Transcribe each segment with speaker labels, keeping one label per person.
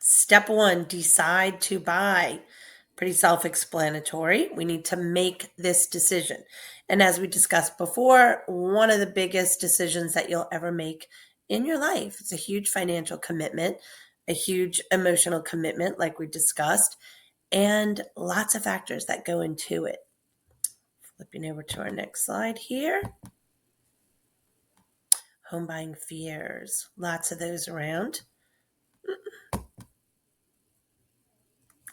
Speaker 1: Step one, decide to buy. Pretty self explanatory. We need to make this decision. And as we discussed before, one of the biggest decisions that you'll ever make in your life. It's a huge financial commitment, a huge emotional commitment, like we discussed, and lots of factors that go into it. Flipping over to our next slide here. Home buying fears. Lots of those around.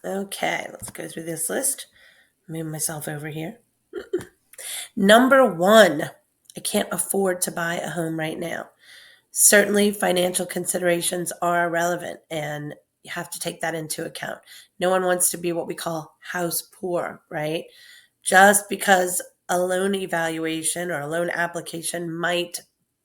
Speaker 1: Okay, let's go through this list. Move myself over here. Number one, I can't afford to buy a home right now. Certainly, financial considerations are relevant, and you have to take that into account. No one wants to be what we call house poor, right? Just because a loan evaluation or a loan application might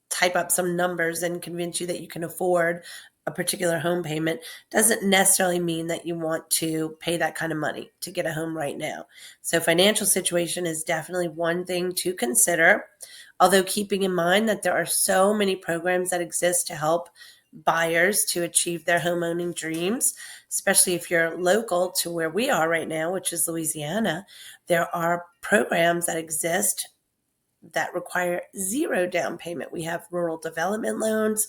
Speaker 1: type up some numbers and convince you that you can afford a particular home payment doesn't necessarily mean that you want to pay that kind of money to get a home right now. So financial situation is definitely one thing to consider, although keeping in mind that there are so many programs that exist to help buyers to achieve their home owning dreams, especially if you're local to where we are right now, which is Louisiana. There are programs that exist that require zero down payment. We have rural development loans,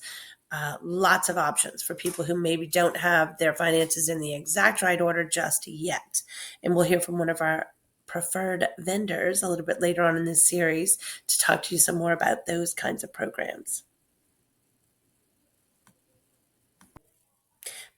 Speaker 1: lots of options for people who maybe don't have their finances in the exact right order just yet. And we'll hear from one of our preferred vendors a little bit later on in this series to talk to you some more about those kinds of programs.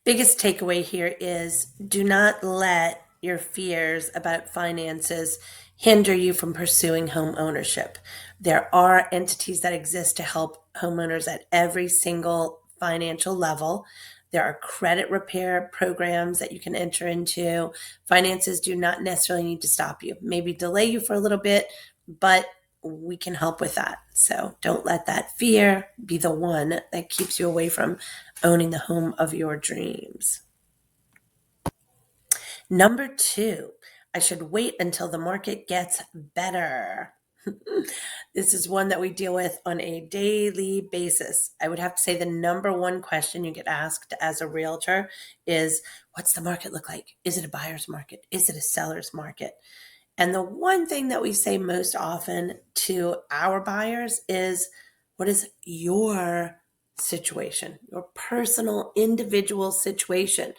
Speaker 1: Biggest takeaway here is do not let your fears about finances hinder you from pursuing home ownership. There are entities that exist to help homeowners at every single financial level. There are credit repair programs that you can enter into. Finances do not necessarily need to stop you, maybe delay you for a little bit, but we can help with that. So don't let that fear be the one that keeps you away from owning the home of your dreams. Number two, I should wait until the market gets better. This is one that we deal with on a daily basis. I would have to say the number one question you get asked as a realtor is, what's the market look like? Is it a buyer's market? Is it a seller's market? And the one thing that we say most often to our buyers is, what is your situation, your personal individual situation?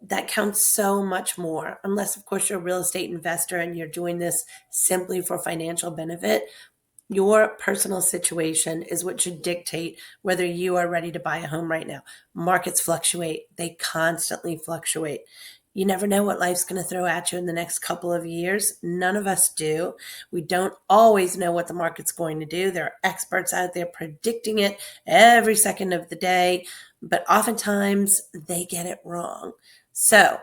Speaker 1: That counts so much more, unless, of course, you're a real estate investor and you're doing this simply for financial benefit. Your personal situation is what should dictate whether you are ready to buy a home right now. Markets fluctuate, they constantly fluctuate. You never know what life's going to throw at you in the next couple of years. None of us do. We don't always know what the market's going to do. There are experts out there predicting it every second of the day, but oftentimes they get it wrong. So,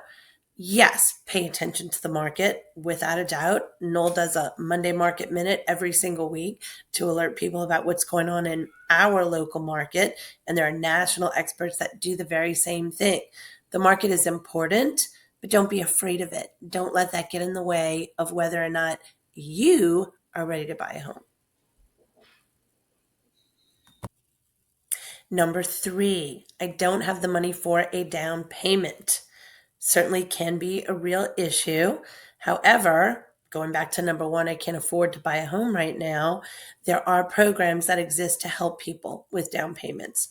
Speaker 1: yes, pay attention to the market without a doubt. Noel does a Monday Market Minute every single week to alert people about what's going on in our local market. And there are national experts that do the very same thing. The market is important, but don't be afraid of it. Don't let that get in the way of whether or not you are ready to buy a home. Number three, I don't have the money for a down payment. Certainly can be a real issue. However, going back to number one, I can't afford to buy a home right now. There are programs that exist to help people with down payments.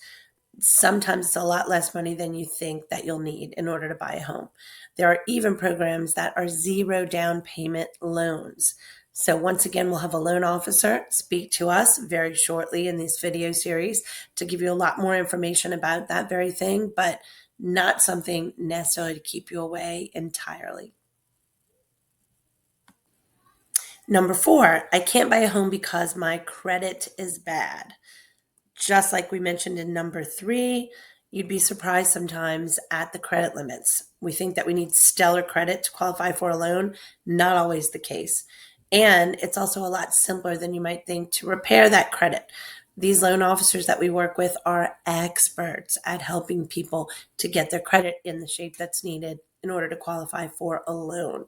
Speaker 1: Sometimes it's a lot less money than you think that you'll need in order to buy a home. There are even programs that are zero down payment loans. So once again, we'll have a loan officer speak to us very shortly in this video series to give you a lot more information about that very thing, but not something necessarily to keep you away entirely. Number four, I can't buy a home because my credit is bad. Just like we mentioned in number three, you'd be surprised sometimes at the credit limits. We think that we need stellar credit to qualify for a loan. Not always the case. And it's also a lot simpler than you might think to repair that credit. These loan officers that we work with are experts at helping people to get their credit in the shape that's needed in order to qualify for a loan.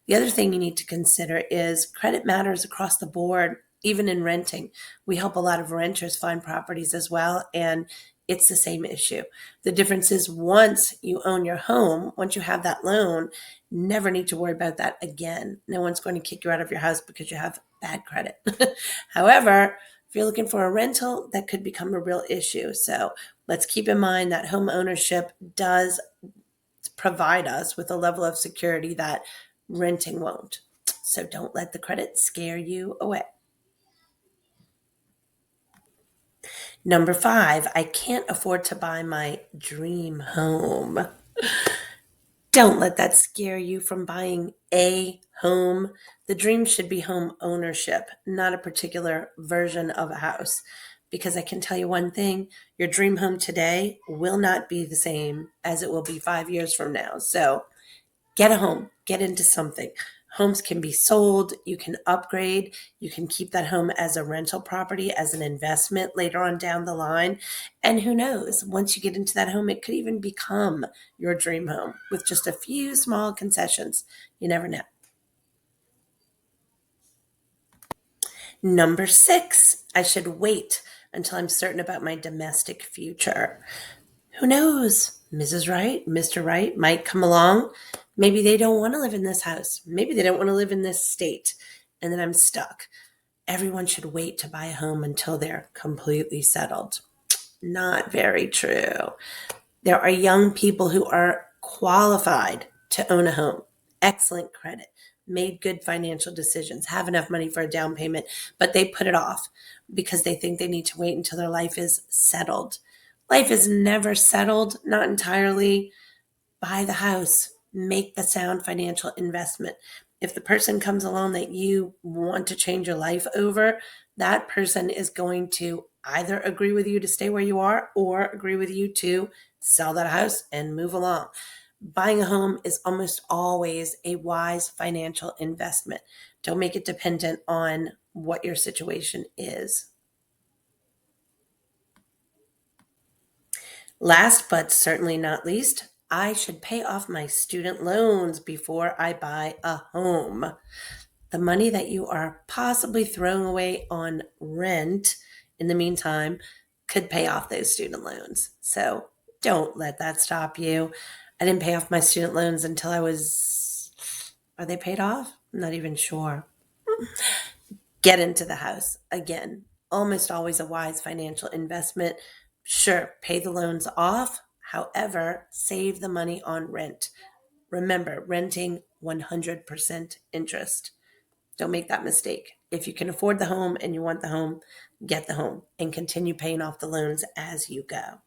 Speaker 1: The other thing you need to consider is credit matters across the board, even in renting. We help a lot of renters find properties as well. And it's the same issue. The difference is once you own your home, once you have that loan, never need to worry about that again. No one's going to kick you out of your house because you have bad credit. However, if you're looking for a rental, that could become a real issue. So let's keep in mind that home ownership does provide us with a level of security that renting won't. So don't let the credit scare you away. Number 5, I can't afford to buy my dream home. Don't let that scare you from buying a home. The dream should be home ownership, not a particular version of a house. Because I can tell you one thing, your dream home today will not be the same as it will be 5 years from now. So get a home, get into something. Homes can be sold, you can upgrade, you can keep that home as a rental property, as an investment later on down the line. And who knows, once you get into that home, it could even become your dream home with just a few small concessions. You never know. Number 6, I should wait until I'm certain about my domestic future. Who knows? Mrs. Right, Mr. Right might come along. Maybe they don't want to live in this house. Maybe they don't want to live in this state. And then I'm stuck. Everyone should wait to buy a home until they're completely settled. Not very true. There are young people who are qualified to own a home, excellent credit, made good financial decisions, have enough money for a down payment, but they put it off because they think they need to wait until their life is settled. Life is never settled, not entirely. Buy the house, make the sound financial investment. If the person comes along that you want to change your life over, that person is going to either agree with you to stay where you are or agree with you to sell that house and move along. Buying a home is almost always a wise financial investment. Don't make it dependent on what your situation is. Last but certainly not least, I should pay off my student loans before I buy a home. The money that you are possibly throwing away on rent in the meantime could pay off those student loans. So don't let that stop you. I didn't pay off my student loans until are they paid off? I'm not even sure. Get into the house. Again, almost always a wise financial investment. Sure, pay the loans off. However, save the money on rent. Remember, renting 100% interest. Don't make that mistake. If you can afford the home and you want the home, get the home and continue paying off the loans as you go.